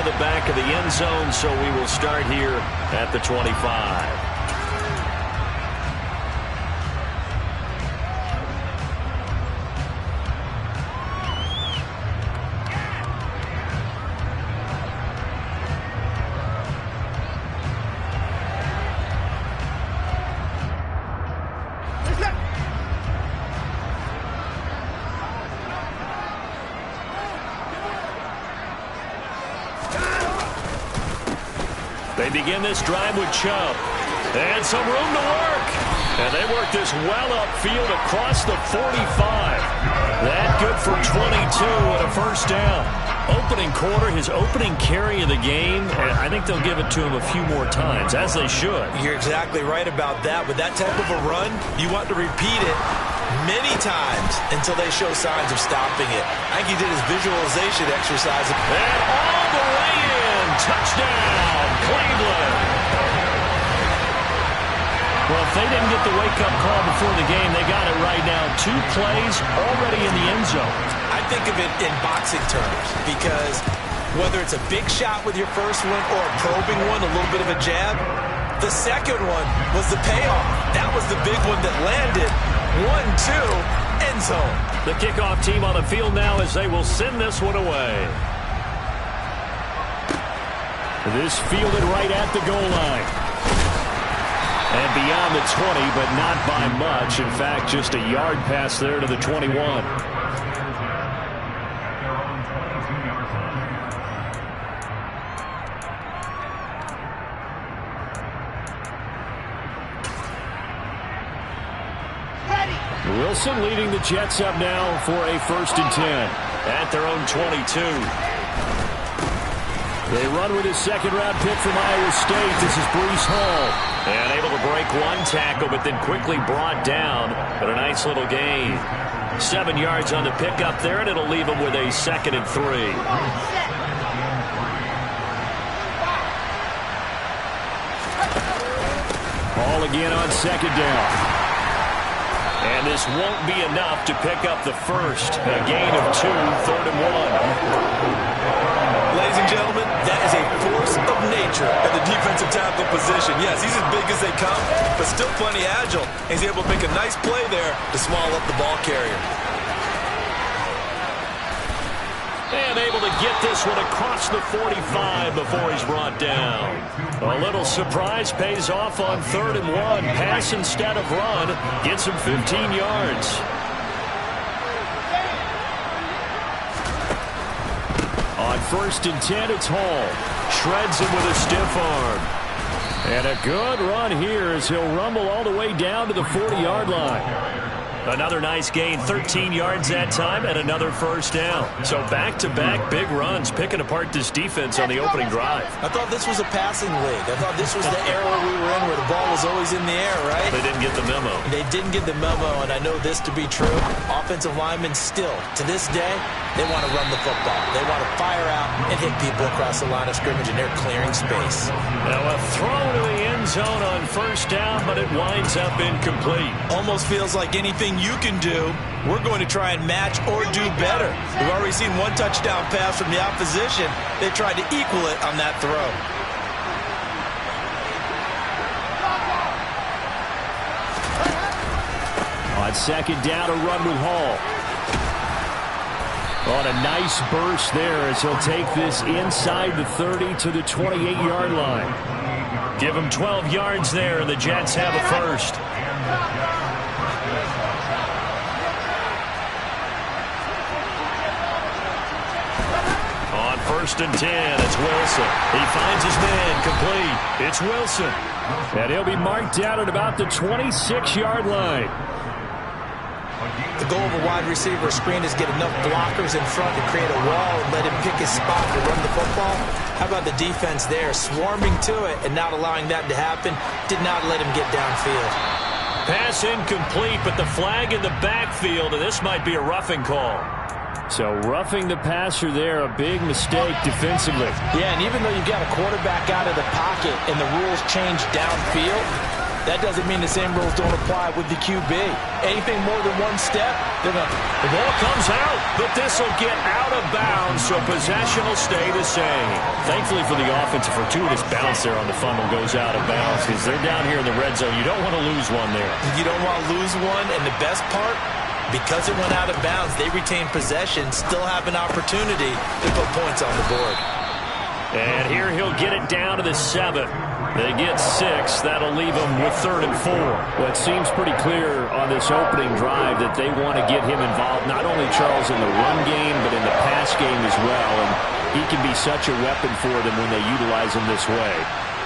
the back of the end zone, so we will start here at the 25. They begin this drive with Chubb. And some room to work. And they work this well upfield across the 45. That good for 22 and a first down. Opening quarter, his opening carry of the game. And I think they'll give it to him a few more times, as they should. You're exactly right about that. With that type of a run, you want to repeat it many times until they show signs of stopping it. I think he did his visualization exercise. And all the way in. Touchdown, Cleveland. Well, if they didn't get the wake-up call before the game, they got it right now. 2 plays already in the end zone. I think of it in boxing terms because whether it's a big shot with your first one or a probing one, a little bit of a jab, the second one was the payoff. That was the big one that landed. 1-2, end zone. The kickoff team on the field now as they will send this one away. This fielded right at the goal line. And beyond the 20, but not by much. In fact, just a yard pass there to the 21. Wilson leading the Jets up now for a 1st and 10 at their own 22. They run with his second-round pick from Iowa State. This is Breece Hall. And able to break one tackle, but then quickly brought down. But a nice little gain. 7 yards on the pickup there, and it'll leave him with a 2nd and 3. Hall again on 2nd down. And this won't be enough to pick up the first. A gain of 2, 3rd and 1. Ladies and gentlemen, that is a force of nature at the defensive tackle position. Yes, he's as big as they come, but still plenty agile. He's able to make a nice play there to small up the ball carrier. And able to get this one across the 45 before he's brought down. A little surprise pays off on 3rd and 1. Pass instead of run. Gets him 15 yards. On 1st and 10, it's Hall. Shreds him with a stiff arm. And a good run here as he'll rumble all the way down to the 40-yard line. Another nice gain, 13 yards that time, and another first down. So back-to-back big runs, picking apart this defense on the opening drive. I thought this was a passing league. I thought this was the era we were in where the ball was always in the air, right? They didn't get the memo. They didn't get the memo, and I know this to be true. Offensive linemen still, to this day, they want to run the football. They want to fire out and hit people across the line of scrimmage, and they're clearing space. Now a throw to the end zone on first down, but it winds up incomplete. Almost feels like anything you can do, we're going to try and match or do better. We've already seen one touchdown pass from the opposition. They tried to equal it on that throw. On 2nd down, a run with Hall. On a nice burst there as he'll take this inside the 30 to the 28-yard line. Give him 12 yards there, and the Jets have a first. On 1st and 10, it's Wilson. He finds his man complete. It's Wilson. And he'll be marked down at about the 26-yard line. The goal of a wide receiver screen is get enough blockers in front to create a wall and let him pick his spot to run the football. How about the defense there, swarming to it and not allowing that to happen? Did not let him get downfield. Pass incomplete, but the flag in the backfield, and this might be a roughing call. So roughing the passer there, a big mistake defensively. Yeah, and even though you've got a quarterback out of the pocket and the rules change downfield, that doesn't mean the same rules don't apply with the QB. Anything more than one step, they're going to... The ball comes out, but this will get out of bounds, so possession will stay the same. Thankfully for the offense, a fortuitous bounce there on the fumble goes out of bounds because they're down here in the red zone. You don't want to lose one there. You don't want to lose one, and the best part, because it went out of bounds, they retain possession, still have an opportunity to put points on the board. And here he'll get it down to the 7. They get 6. That'll leave them with 3rd and 4. Well, it seems pretty clear on this opening drive that they want to get him involved, not only, Charles, in the run game, but in the pass game as well. And he can be such a weapon for them when they utilize him this way.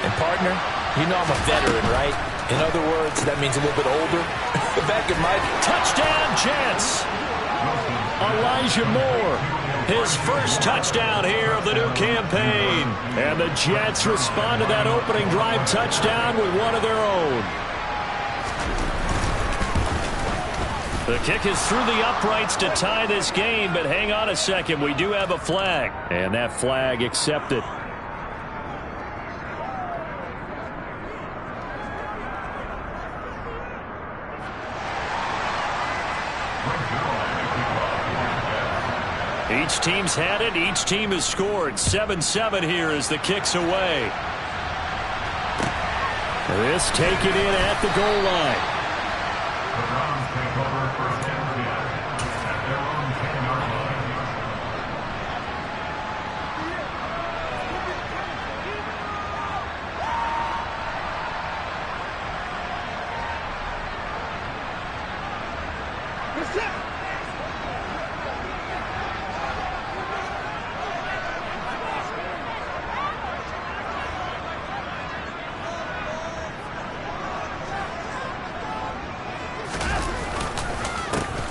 And, partner, you know I'm a veteran, right? In other words, that means a little bit older. Back in my... Touchdown, Jets! Elijah Moore. His first touchdown here of the new campaign. And the Jets respond to that opening drive touchdown with one of their own. The kick is through the uprights to tie this game, but hang on a second. We do have a flag. And that flag accepted. Each team's had it. Each team has scored. 7-7 here as the kick's away. This taken in at the goal line.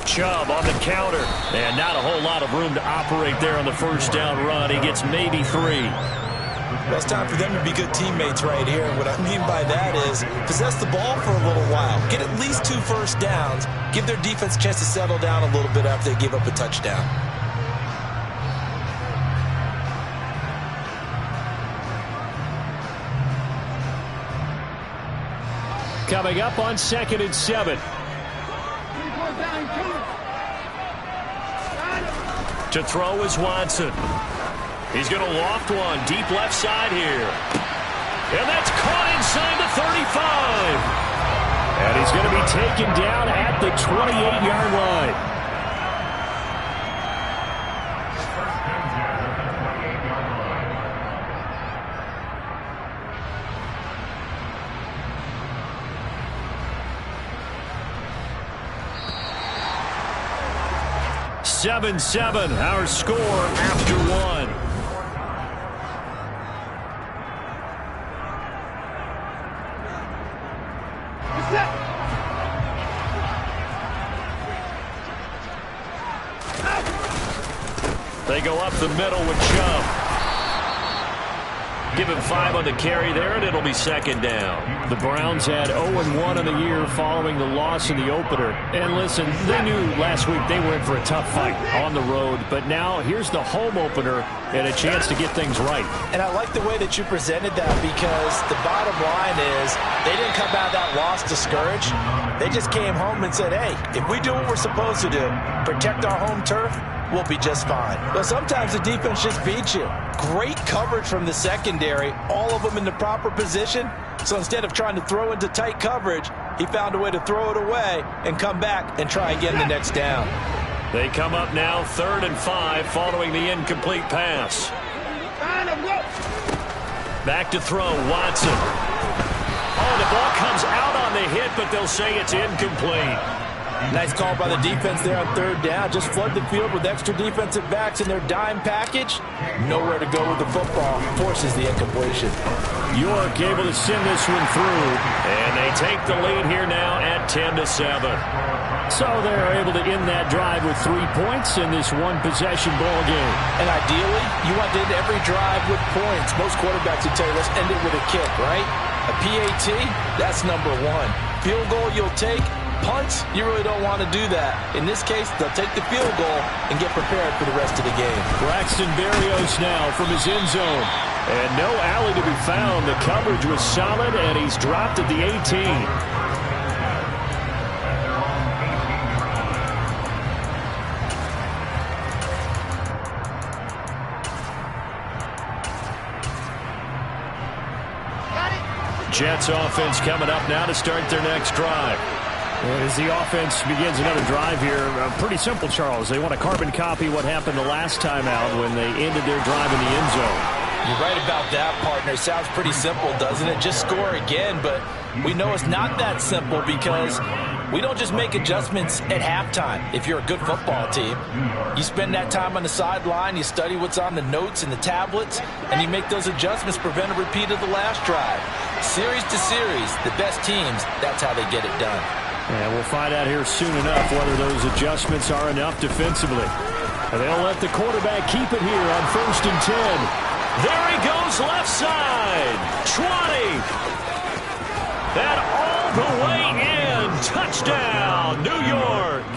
Chubb on the counter, and not a whole lot of room to operate there on the first down run. He gets maybe 3. Well, it's time for them to be good teammates right here. And what I mean by that is possess the ball for a little while. Get at least 2 first downs. Give their defense a chance to settle down a little bit after they give up a touchdown. Coming up on 2nd and 7. To throw is Watson. He's going to loft one deep left side here. And that's caught inside the 35. And he's going to be taken down at the 28-yard line. (7-7), our score after 1. They go up the middle with Chubb. Give him 5 on the carry there, and it'll be 2nd down. The Browns had 0-1 in the year following the loss in the opener. And listen, they knew last week they were in for a tough fight on the road. But now here's the home opener and a chance to get things right. And I like the way that you presented that, because the bottom line is they didn't come out of that loss discouraged. They just came home and said, hey, if we do what we're supposed to do, protect our home turf, we'll be just fine. But sometimes the defense just beats you. Great coverage from the secondary, all of them in the proper position. So instead of trying to throw into tight coverage, he found a way to throw it away and come back and try again the next down. They come up now 3rd and 5 following the incomplete pass. Back to throw, Watson. Oh, the ball comes out on the hit, but they'll say it's incomplete. Nice call by the defense there on 3rd down. Just flood the field with extra defensive backs in their dime package. Nowhere to go with the football. Forces the incompletion. York able to send this one through. And they take the lead here now at 10-7. So they're able to end that drive with 3 points in this one-possession ball game. And ideally, you want to end every drive with points. Most quarterbacks would tell you, let's end it with a kick, right? A PAT, that's number 1. Field goal you'll take. Punts, you really don't want to do that. In this case, they'll take the field goal and get prepared for the rest of the game. Braxton Berrios now from his end zone. And no alley to be found. The coverage was solid, and he's dropped at the 18. Jets offense coming up now to start their next drive. As the offense begins another drive here, pretty simple, Charles. They want to carbon copy what happened the last time out when they ended their drive in the end zone. You're right about that, partner. Sounds pretty simple, doesn't it? Just score again, but we know it's not that simple because we don't just make adjustments at halftime. If you're a good football team, you spend that time on the sideline, you study what's on the notes and the tablets, and you make those adjustments, prevent a repeat of the last drive. Series to series, the best teams, that's how they get it done. And we'll find out here soon enough whether those adjustments are enough defensively. And they'll let the quarterback keep it here on 1st and 10. There he goes, left side. 20. That all the way in. Touchdown, New York.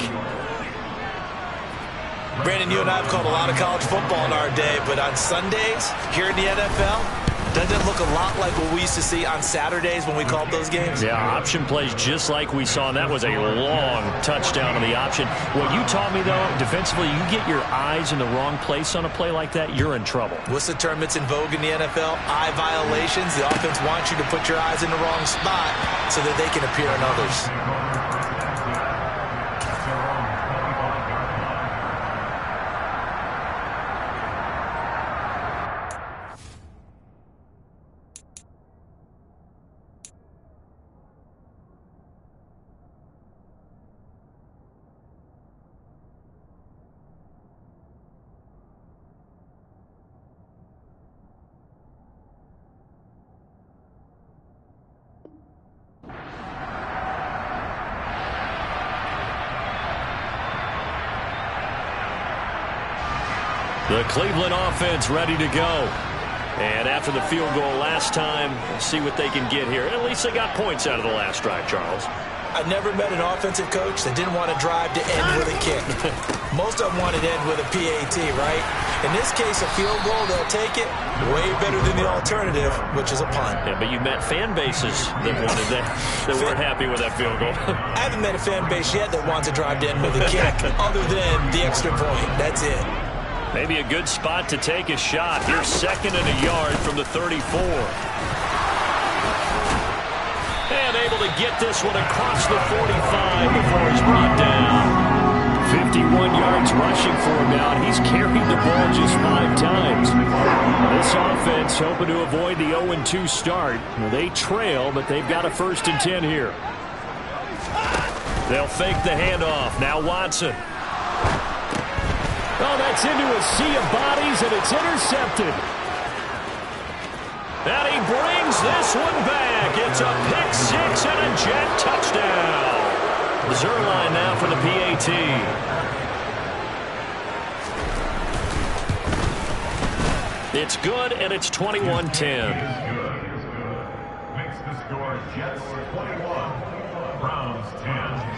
Brandon, you and I have called a lot of college football in our day, but on Sundays, here in the NFL, doesn't it look a lot like what we used to see on Saturdays when we called those games? Yeah, option plays just like we saw, and that was a long touchdown on the option. What you taught me, though, defensively, you get your eyes in the wrong place on a play like that, you're in trouble. What's the term that's in vogue in the NFL? Eye violations. The offense wants you to put your eyes in the wrong spot so that they can appear in others. The Cleveland offense ready to go. And after the field goal last time, we'll see what they can get here. At least they got points out of the last drive, Charles. I've never met an offensive coach that didn't want to drive to end with a kick. Most of them wanted to end with a PAT, right? In this case, a field goal, they'll take it way better than the alternative, which is a punt. Yeah, but you met fan bases that wanted that weren't happy with that field goal. I haven't met a fan base yet that wants to drive to end with a kick other than the extra point. That's it. Maybe a good spot to take a shot. Here's 2nd and a yard from the 34. And able to get this one across the 45 before he's brought down. 51 yards rushing for him now, and he's carried the ball just 5 times. This offense hoping to avoid the 0-2 start. They trail, but they've got a 1st and 10 here. They'll fake the handoff. Now Watson. Oh, that's into a sea of bodies, and it's intercepted. And he brings this one back. It's a pick 6 and a Jet touchdown. Zuerlein now for the PAT. It's good, and it's 21-10. Makes the score Jets 21, Browns 10.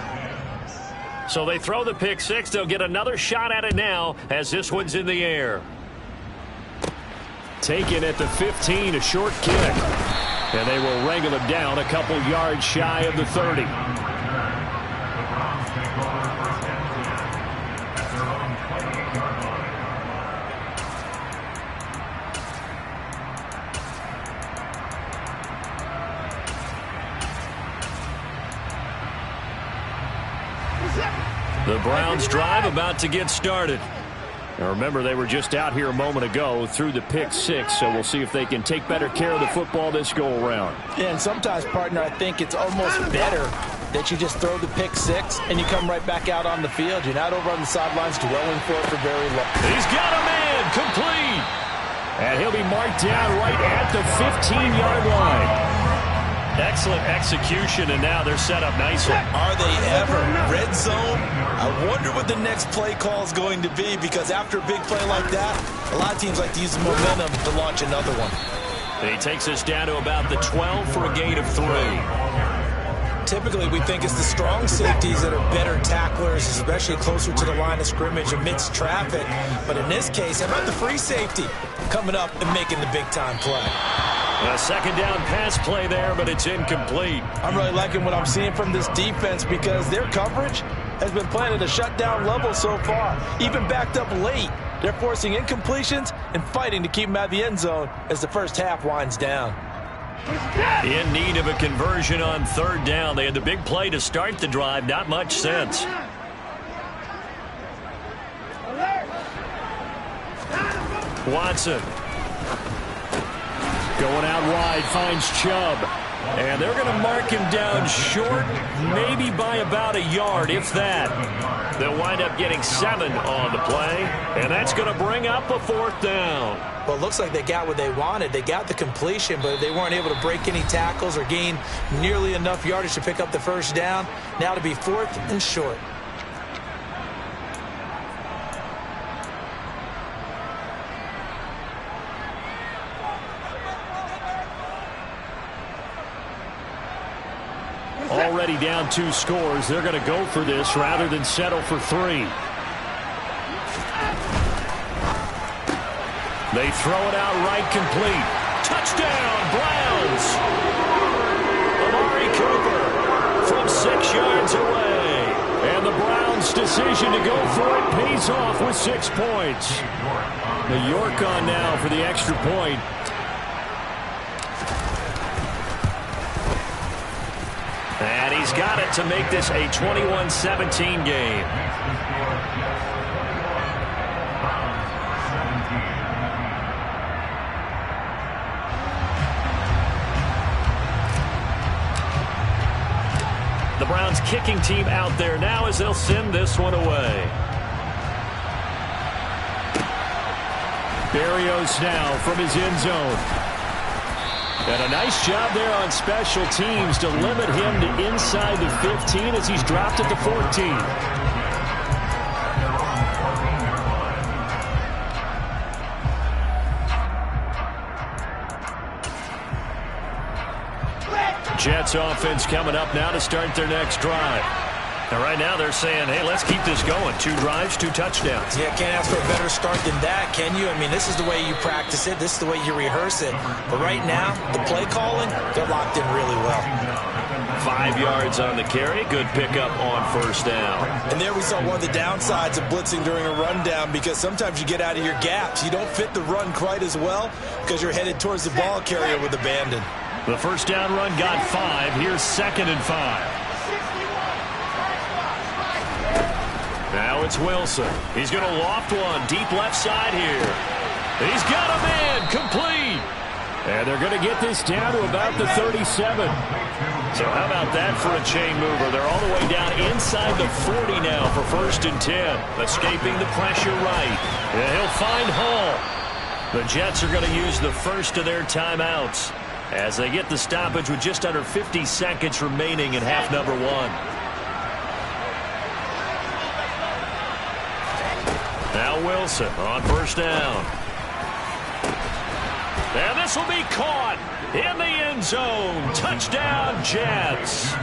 So they throw the pick 6. They'll get another shot at it now as this one's in the air. Taken at the 15, a short kick. And they will wrangle him down a couple yards shy of the 30. The Browns drive about to get started. Now remember, they were just out here a moment ago through the pick 6, so we'll see if they can take better care of the football this go-around. Yeah, and sometimes, partner, I think it's almost better that you just throw the pick 6 and you come right back out on the field. You're not over on the sidelines dwelling for it for very long. He's got a man, complete. And he'll be marked down right at the 15-yard line. Excellent execution, and now they're set up nicely. Are they ever? Red zone? I wonder what the next play call is going to be, because after a big play like that, a lot of teams like to use the momentum to launch another one. And he takes us down to about the 12 for a gain of 3. Typically, we think it's the strong safeties that are better tacklers, especially closer to the line of scrimmage amidst traffic. But in this case, how about the free safety coming up and making the big-time play? A second down pass play there, but it's incomplete. I'm really liking what I'm seeing from this defense because their coverage has been playing at a shutdown level so far. Even backed up late, they're forcing incompletions and fighting to keep them out of the end zone as the first half winds down. In need of a conversion on third down. They had the big play to start the drive. Not much sense. Watson. Going out wide, finds Chubb. And they're going to mark him down short, maybe by about a yard, if that. They'll wind up getting 7 on the play, and that's going to bring up a 4th down. Well, it looks like they got what they wanted. They got the completion, but they weren't able to break any tackles or gain nearly enough yardage to pick up the first down. Now to be 4th and short. Already down 2 scores. They're going to go for this rather than settle for 3. They throw it out right, complete. Touchdown, Browns! Amari Cooper from 6 yards away. And the Browns' decision to go for it pays off with 6 points. New York on now for the extra point. And he's got it to make this a 21-17 game. The Browns kicking team out there now as they'll send this one away. Berrios now from his end zone. And a nice job there on special teams to limit him to inside the 15 as he's dropped at the 14. Jets offense coming up now to start their next drive. And right now they're saying, hey, let's keep this going. 2 drives, 2 touchdowns. Yeah, can't ask for a better start than that, can you? I mean, this is the way you practice it. This is the way you rehearse it. But right now, the play calling, they're locked in really well. 5 yards on the carry. Good pickup on first down. And there we saw one of the downsides of blitzing during a rundown because sometimes you get out of your gaps. You don't fit the run quite as well because you're headed towards the ball carrier with abandon. The first down run got 5. Here's 2nd and 5. Now it's Wilson. He's going to loft one deep left side here. He's got a man complete. And they're going to get this down to about the 37. So how about that for a chain mover? They're all the way down inside the 40 now for 1st and 10. Escaping the pressure right. And he'll find Hall. The Jets are going to use the first of their timeouts as they get the stoppage with just under 50 seconds remaining in half number 1. Now Wilson on first down. And this will be caught in the end zone. Touchdown, Jets.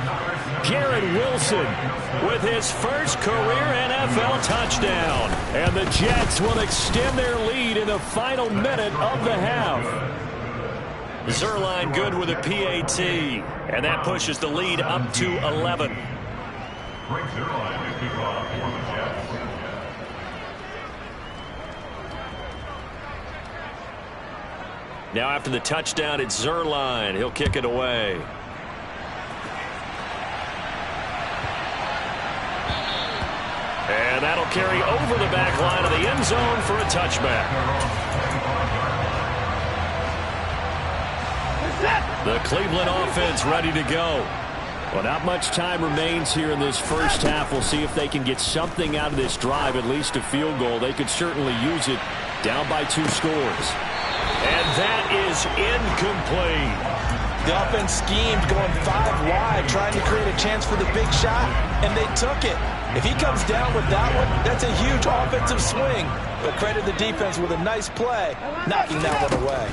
Garrett Wilson with his first career NFL touchdown. And the Jets will extend their lead in the final minute of the half. Zuerlein good with a PAT. And that pushes the lead up to 11. Frank Zuerlein, for the Jets. Now after the touchdown, it's Zuerlein. He'll kick it away. And that'll carry over the back line of the end zone for a touchback. The Cleveland offense ready to go. Well, not much time remains here in this first half. We'll see if they can get something out of this drive, at least a field goal. They could certainly use it down by 2 scores. And that is incomplete. The offense schemed going 5 wide, trying to create a chance for the big shot, and they took it. If he comes down with that one, that's a huge offensive swing. But credit the defense with a nice play, knocking that one away.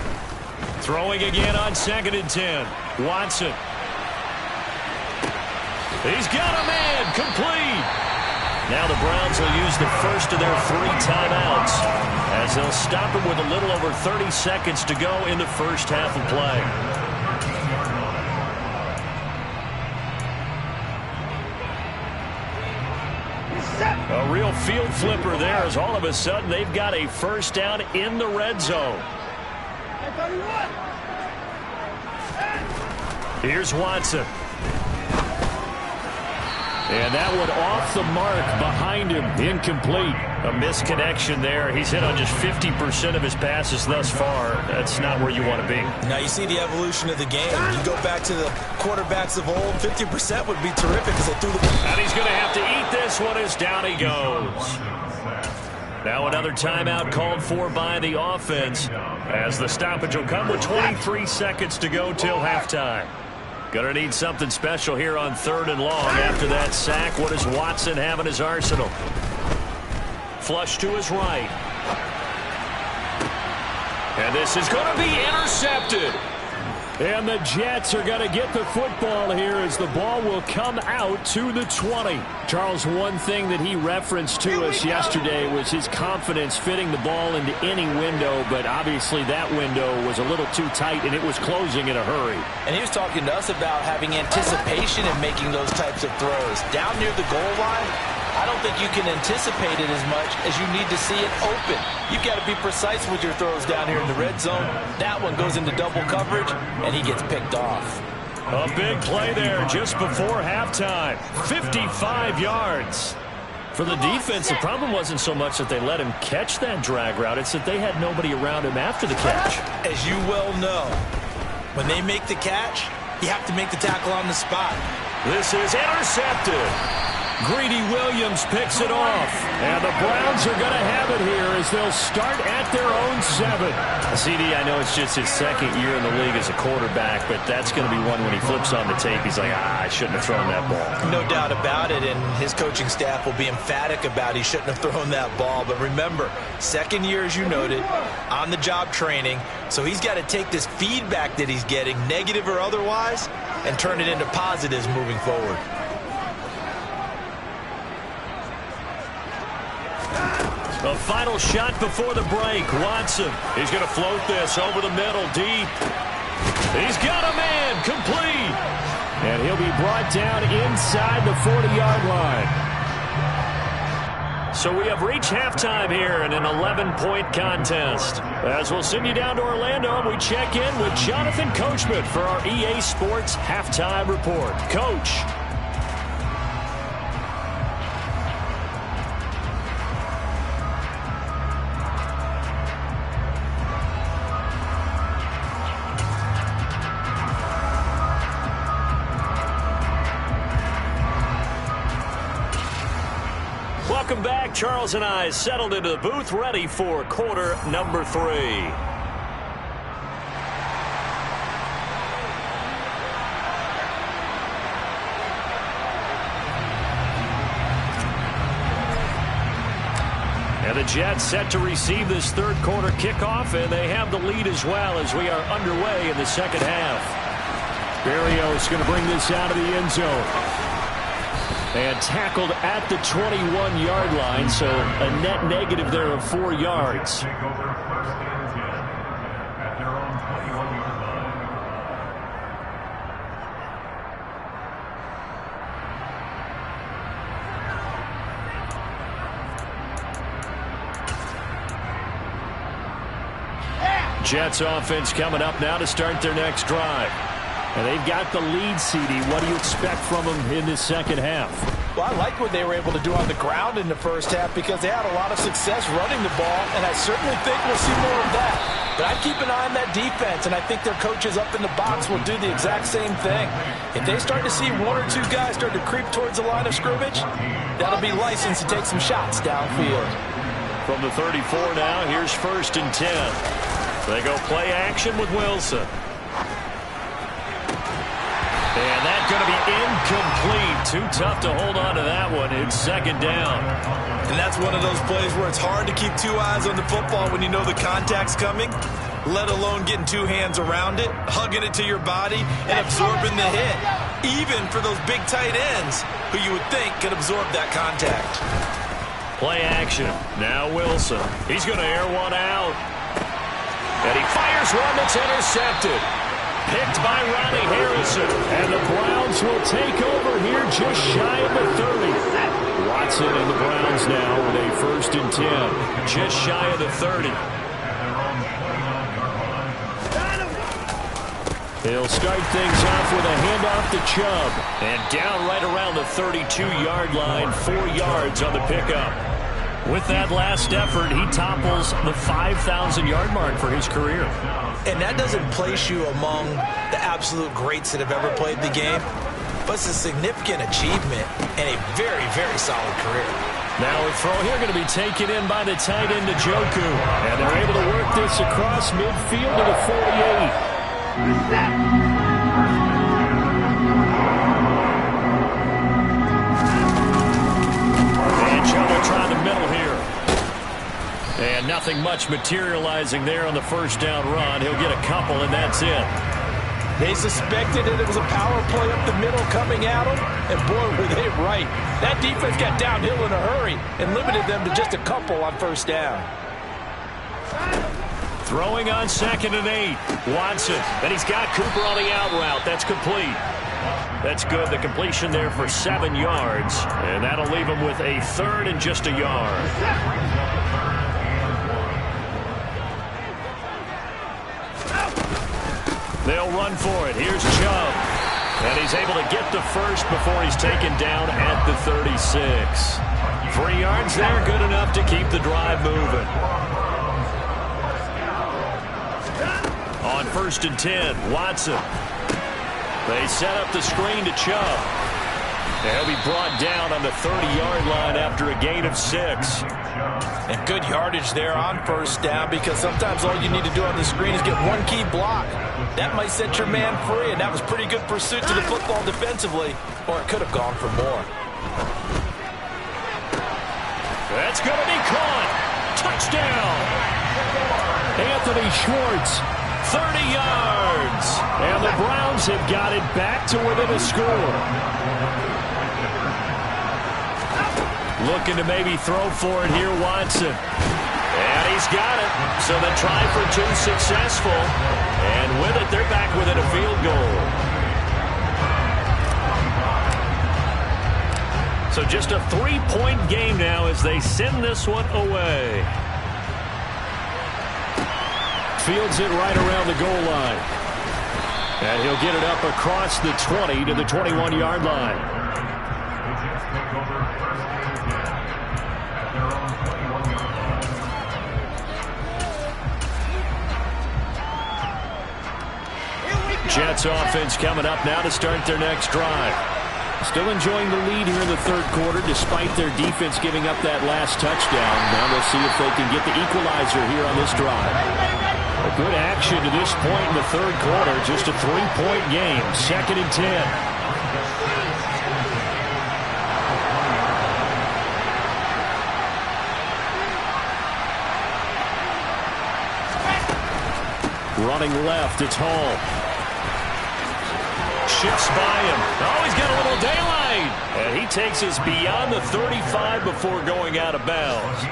Throwing again on 2nd and 10. Watson. He's got a man. Complete. Now the Browns will use the first of their 3 timeouts as they'll stop him with a little over 30 seconds to go in the first half of play. A real field flipper there as all of a sudden they've got a first down in the red zone. Here's Watson. And that one off the mark behind him. Incomplete. A misconnection there. He's hit on just 50% of his passes thus far. That's not where you want to be. Now you see the evolution of the game. You go back to the quarterbacks of old, 50% would be terrific because they threw the... And he's going to have to eat this one as down he goes. Now another timeout called for by the offense as the stoppage will come with 23 seconds to go till halftime. Gonna need something special here on 3rd and long after that sack. What does Watson have in his arsenal? Flush to his right. And this is going to be intercepted. And the Jets are going to get the football here as the ball will come out to the 20. Charles, one thing that he referenced to us yesterday was his confidence fitting the ball into any window, but obviously that window was a little too tight and it was closing in a hurry. And he was talking to us about having anticipation in making those types of throws. Down near the goal line, I don't think you can anticipate it as much as you need to see it open. You've got to be precise with your throws down here in the red zone. That one goes into double coverage, and he gets picked off. A big play there just before halftime. 55 yards. For the defense, the problem wasn't so much that they let him catch that drag route. It's that they had nobody around him after the catch. As you well know, when they make the catch, you have to make the tackle on the spot. This is intercepted. Greedy Williams picks it off. And the Browns are going to have it here as they'll start at their own 7. CD, I know it's just his 2nd year in the league as a quarterback, but that's going to be one when he flips on the tape. He's like, I shouldn't have thrown that ball. No doubt about it, and his coaching staff will be emphatic about he shouldn't have thrown that ball. But remember, 2nd year, as you noted, on-the-job training. So he's got to take this feedback that he's getting, negative or otherwise, and turn it into positives moving forward. A final shot before the break. Watson. He's going to float this over the middle deep. He's got a man. Complete. And he'll be brought down inside the 40-yard line. So we have reached halftime here in an 11-point contest. As we'll send you down to Orlando, and we check in with Jonathan Coachman for our EA Sports Halftime Report. Coach. Welcome back. Charles and I settled into the booth, ready for quarter number 3. And the Jets set to receive this 3rd quarter kickoff, and they have the lead as well as we are underway in the 2nd half. Berrios going to bring this out of the end zone. And tackled at the 21-yard line, so a net negative there of 4 yards. Jets offense coming up now to start their next drive. And they've got the lead, CD. What do you expect from them in this 2nd half? Well, I like what they were able to do on the ground in the first half because they had a lot of success running the ball, and I certainly think we'll see more of that. But I'd keep an eye on that defense, and I think their coaches up in the box will do the exact same thing. If they start to see 1 or 2 guys start to creep towards the line of scrimmage, that'll be license to take some shots downfield. From the 34 now, here's 1st and 10. They go play action with Wilson. And that's going to be incomplete. Too tough to hold on to that one. It's 2nd down. And that's one of those plays where it's hard to keep 2 eyes on the football when you know the contact's coming. let alone getting two hands around it, hugging it to your body, and absorbing the hit. Even for those big tight ends who you would think could absorb that contact. Play action. Now Wilson. He's going to air one out. And he fires one that's intercepted. Picked by Ronnie Harrison. And the Browns will take over here just shy of the 30. Watson and the Browns now with a 1st and 10. Just shy of the 30. He'll start things off with a handoff to Chubb. And down right around the 32-yard line, 4 yards on the pickup. With that last effort, he topples the 5,000-yard mark for his career. And that doesn't place you among the absolute greats that have ever played the game, but it's a significant achievement and a very, very solid career. Now a throw here going to be taken in by the tight end Njoku. And they're able to work this across midfield to the 48. And Chubb will try the middle here. And nothing much materializing there on the first down run. He'll get a couple, and that's it. They suspected that it was a power play up the middle coming at them, and boy, were they right. That defense got downhill in a hurry and limited them to just a couple on first down. Throwing on 2nd and 8. Watson. And he's got Cooper on the out route. That's complete. That's good. The completion there for 7 yards. And that'll leave him with a 3rd and just a yard. They'll run for it. Here's Chubb. And he's able to get the first before he's taken down at the 36. 3 yards there. Good enough to keep the drive moving. On 1st and 10, Watson. They set up the screen to Chubb. He'll be brought down on the 30-yard line after a gain of 6. And good yardage there on first down, because sometimes all you need to do on the screen is get one key block. That might set your man free, and that was pretty good pursuit to the football defensively, or it could have gone for more. That's going to be caught. Touchdown. Anthony Schwartz. 30 yards. And the Browns have got it back to within a score. Looking to maybe throw for it here, Watson. And he's got it. So the try for 2 successful. And with it, they're back within a field goal. So just a 3-point game now as they send this one away. Fields it right around the goal line. And he'll get it up across the 20 to the 21-yard line. Jets offense coming up now to start their next drive. Still enjoying the lead here in the 3rd quarter despite their defense giving up that last touchdown. Now they'll see if they can get the equalizer here on this drive. A good action to this point in the 3rd quarter. Just a 3-point game. 2nd and 10. Running left, it's Hall. Shifts by him. Oh, he's got a little daylight. And he takes us beyond the 35 before going out of bounds.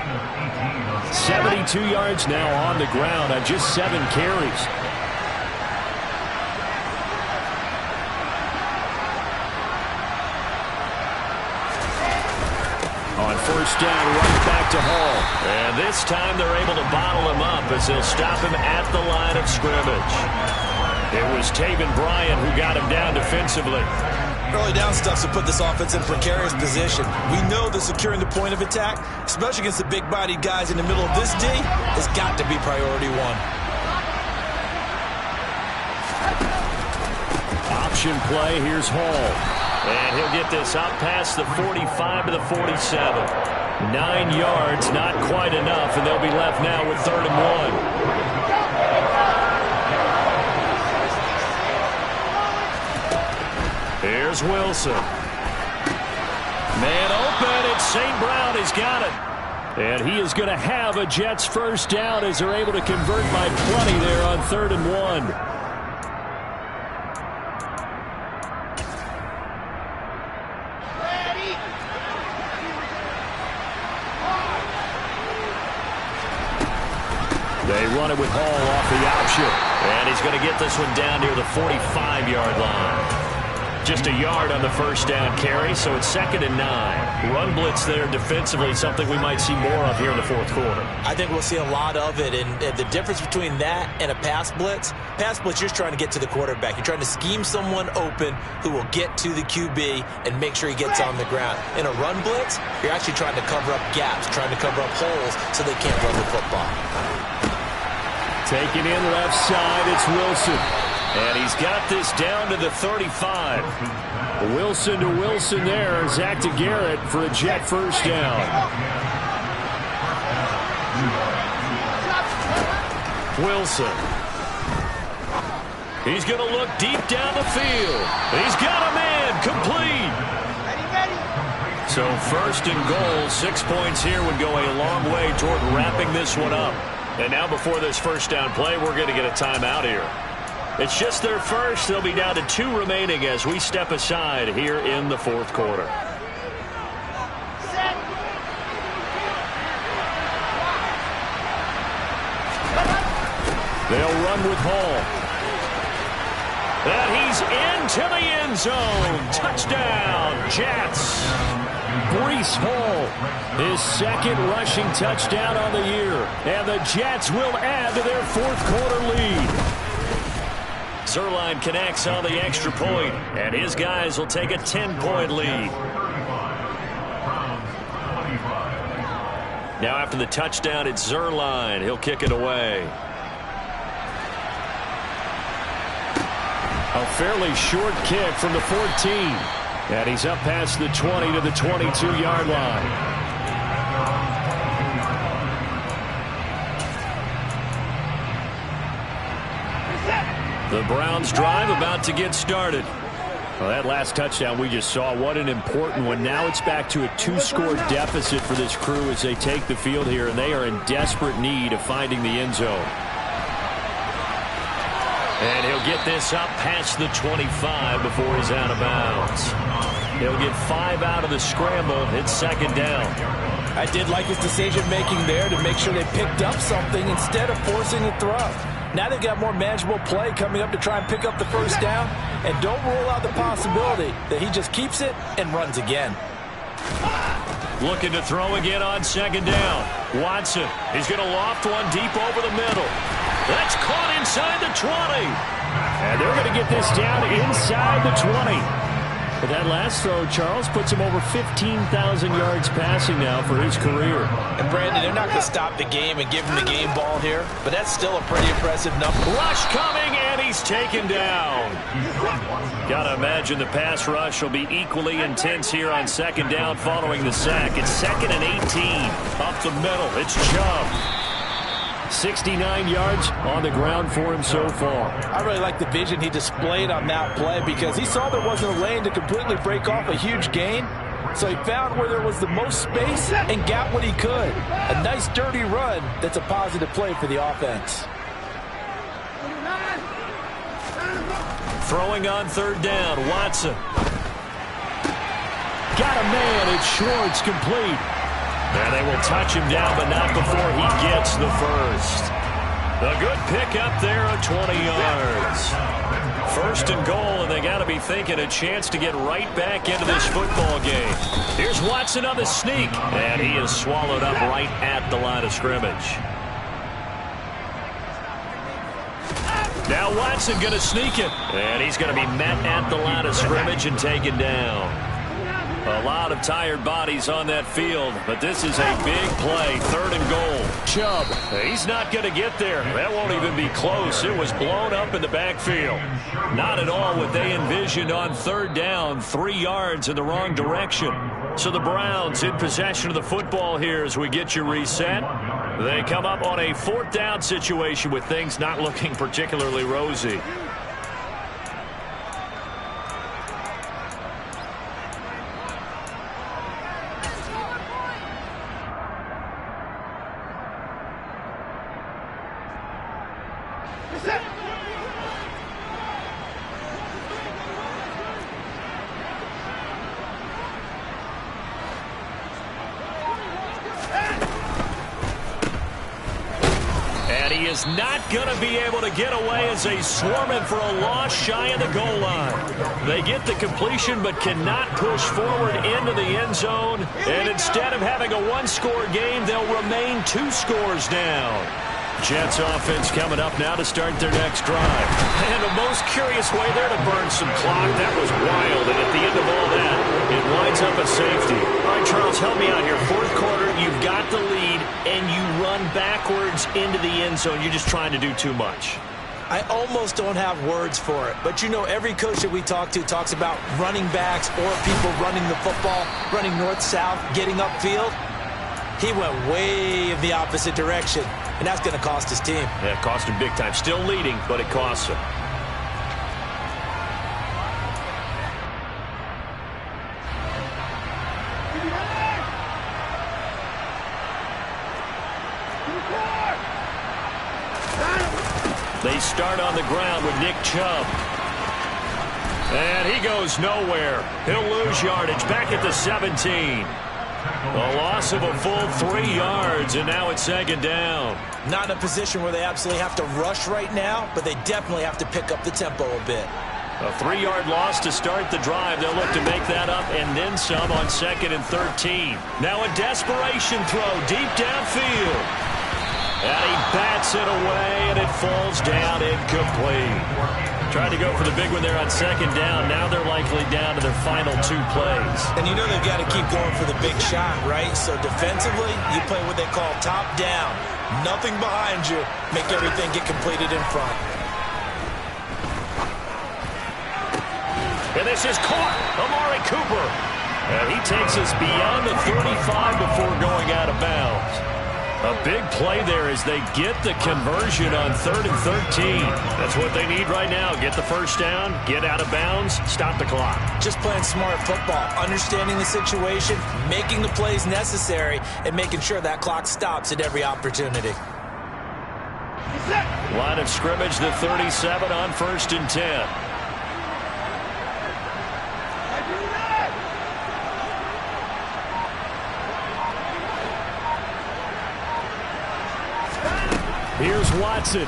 72 yards now on the ground on just 7 carries. On first down, right back to Hall. And this time they're able to bottle him up as they'll stop him at the line of scrimmage. It was Taven Bryan who got him down defensively. Early down stuff to put this offense in precarious position. We know that securing the point of attack, especially against the big-bodied guys in the middle of this D, has got to be priority 1. Option play, here's Hall. And he'll get this up past the 45 to the 47. 9 yards, not quite enough, and they'll be left now with 3rd and 1. Here's Wilson. Man open, and St. Brown has got it. And he is going to have a Jets first down as they're able to convert by plenty there on 3rd and 1. They run it with Hall off the option. And he's going to get this one down near the 45-yard line. Just a yard on the first down carry, so it's 2nd and 9. Run blitz there defensively, something we might see more of here in the 4th quarter. I think we'll see a lot of it, and the difference between that and a pass blitz, you're just trying to get to the quarterback. You're trying to scheme someone open who will get to the QB and make sure he gets on the ground. In a run blitz, you're actually trying to cover up gaps, trying to cover up holes so they can't run the football. Taking in left side, it's Wilson. And he's got this down to the 35. Wilson to Wilson there. Zach to Garrett for a Jet first down. Wilson. He's going to look deep down the field. He's got a man complete. So 1st and goal, 6 points here would go a long way toward wrapping this one up. And now before this first down play, we're going to get a timeout here. It's just their first. They'll be down to 2 remaining as we step aside here in the 4th quarter. They'll run with Hall. And he's into the end zone. Touchdown, Jets. Breece Hall, his 2nd rushing touchdown on the year. And the Jets will add to their 4th quarter lead. Zuerlein connects on the extra point, and his guys will take a 10-point lead. Now after the touchdown, it's Zuerlein. He'll kick it away. A fairly short kick from the 14. And he's up past the 20 to the 22-yard line. The Browns drive about to get started. Well, that last touchdown we just saw, what an important one. Now it's back to a 2-score deficit for this crew as they take the field here, and they are in desperate need of finding the end zone. And he'll get this up past the 25 before he's out of bounds. He'll get 5 out of the scramble. It's 2nd down. I did like his decision-making there to make sure they picked up something instead of forcing a throw. Now they've got more manageable play coming up to try and pick up the first down. And don't rule out the possibility that he just keeps it and runs again. Looking to throw again on 2nd down. Watson, he's going to loft one deep over the middle. That's caught inside the 20. And they're going to get this down inside the 20. But that last throw, Charles, puts him over 15,000 yards passing now for his career. And, Brandon, they're not going to stop the game and give him the game ball here, but that's still a pretty impressive number. Rush coming, and he's taken down. Got to imagine the pass rush will be equally intense here on 2nd down following the sack. It's 2nd and 18. Up the middle, it's Chubb. 69 yards on the ground for him so far. I really like the vision he displayed on that play because he saw there wasn't a lane to completely break off a huge gain. So he found where there was the most space and got what he could. A nice dirty run that's a positive play for the offense. Throwing on 3rd down, Watson. Got a man, it's Schwartz, complete. And they will touch him down, but not before he gets the first. A good pick up there at 20 yards. 1st and goal, and they got to be thinking a chance to get right back into this football game. Here's Watson on the sneak, and he is swallowed up right at the line of scrimmage. Now Watson going to sneak it, and he's going to be met at the line of scrimmage and taken down. A lot of tired bodies on that field, but this is a big play. 3rd and goal. Chubb, he's not going to get there. That won't even be close. It was blown up in the backfield. Not at all what they envisioned on 3rd down. 3 yards in the wrong direction. So the Browns in possession of the football here as we get you reset. They come up on a 4th down situation with things not looking particularly rosy. he is not going to be able to get away as they swarm him for a loss shy of the goal line. They get the completion but cannot push forward into the end zone. And instead of having a one-score game, they'll remain 2 scores down. Jets offense coming up now to start their next drive. And the most curious way there to burn some clock. That was wild. And at the end of all that, it winds up a safety. All right, Charles, help me out here. Fourth quarter, you've got the lead, and you run backwards into the end zone. You're just trying to do too much. I almost don't have words for it. But, you know, every coach that we talk to talks about running backs or people running the football, running north-south, getting upfield. He went way in the opposite direction, and that's going to cost his team. Yeah, it cost him big time. Still leading, but it costs him. They start on the ground with Nick Chubb. And he goes nowhere. He'll lose yardage back at the 17. A loss of a full 3 yards, and now it's second down. Not in a position where they absolutely have to rush right now, but they definitely have to pick up the tempo a bit. A 3-yard loss to start the drive. They'll look to make that up and then some on 2nd and 13. Now a desperation throw deep downfield. And he bats it away, and it falls down incomplete. Tried to go for the big one there on 2nd down. Now they're likely down to their final 2 plays. And you know they've got to keep going for the big shot, right? So defensively, you play what they call top down. Nothing behind you. Make everything get completed in front. And this is caught. Amari Cooper. And he takes us beyond the 35 before going out of bounds. A big play there as they get the conversion on 3rd and 13. That's what they need right now. Get the first down, get out of bounds, stop the clock. Just playing smart football, understanding the situation, making the plays necessary, and making sure that clock stops at every opportunity. Line of scrimmage, the 37 on 1st and 10. Here's Watson.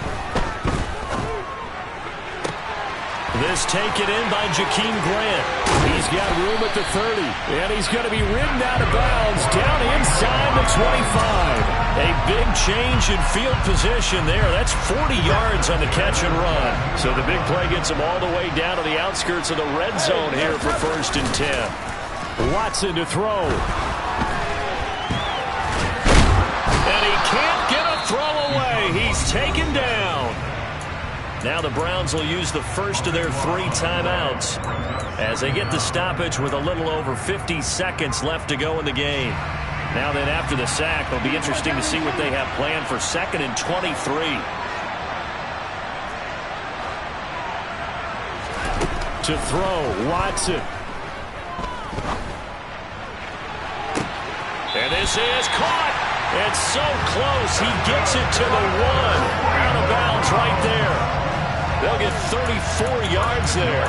This taken in by Jakeem Grant. He's got room at the 30, and he's going to be ridden out of bounds down inside the 25. A big change in field position there. That's 40 yards on the catch and run. So the big play gets him all the way down to the outskirts of the red zone here for 1st and 10. Watson to throw. And he can't get a throw away. He's taken down. Now the Browns will use the first of their 3 timeouts as they get the stoppage with a little over 50 seconds left to go in the game. Now then, after the sack, it'll be interesting to see what they have planned for 2nd and 23. To throw, Watson. And this is caught. It's so close. He gets it to the 1. Out of bounds right there. They'll get 34 yards there.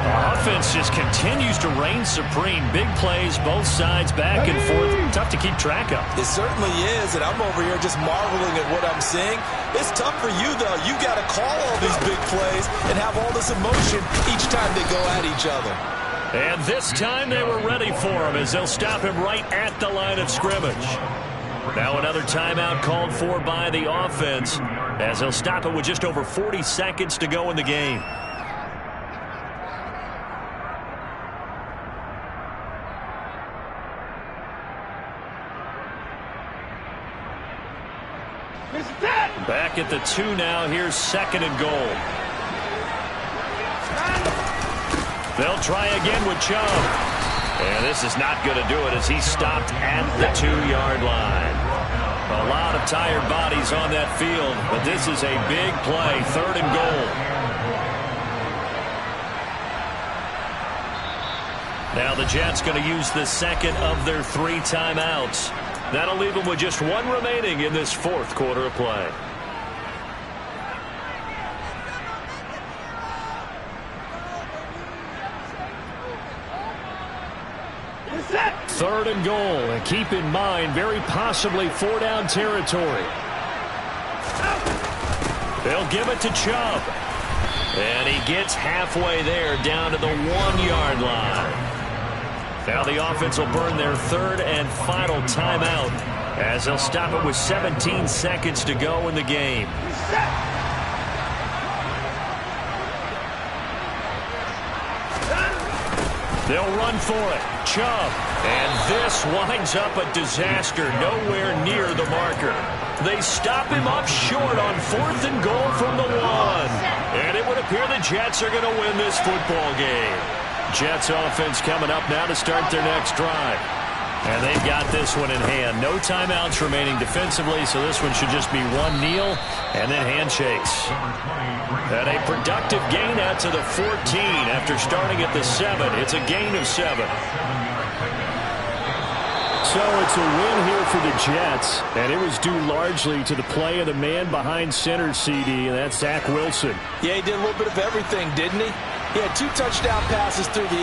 The offense just continues to reign supreme. Big plays, both sides, back and forth. Tough to keep track of. It certainly is, and I'm over here just marveling at what I'm seeing. It's tough for you, though. You've got to call all these big plays and have all this emotion each time they go at each other. And this time they were ready for him as they'll stop him right at the line of scrimmage. Now another timeout called for by the offense as they'll stop it with just over 40 seconds to go in the game. Back at the 2 now. Here's 2nd and goal. They'll try again with Chubb. And this is not going to do it as he's stopped at the 2-yard line. A lot of tired bodies on that field, but this is a big play. 3rd and goal. Now the Jets going to use the 2nd of their 3 timeouts. That'll leave them with just 1 remaining in this 4th quarter of play. Third and goal, and keep in mind, very possibly 4-down territory. They'll give it to Chubb. And he gets halfway there down to the 1-yard line. Now the offense will burn their third and final timeout as they'll stop it with 17 seconds to go in the game. They'll run for it. Chubb. And this winds up a disaster nowhere near the marker. They stop him up short on 4th and goal from the 1. And it would appear the Jets are going to win this football game. Jets offense coming up now to start their next drive. And they've got this one in hand. No timeouts remaining defensively, so this one should just be one kneel and then handshakes. And a productive gain out to the 14 after starting at the 7. It's a gain of 7. So it's a win here for the Jets, and it was due largely to the play of the man behind center, CD, and that's Zach Wilson. Yeah, he did a little bit of everything, didn't he? He had 2 touchdown passes through the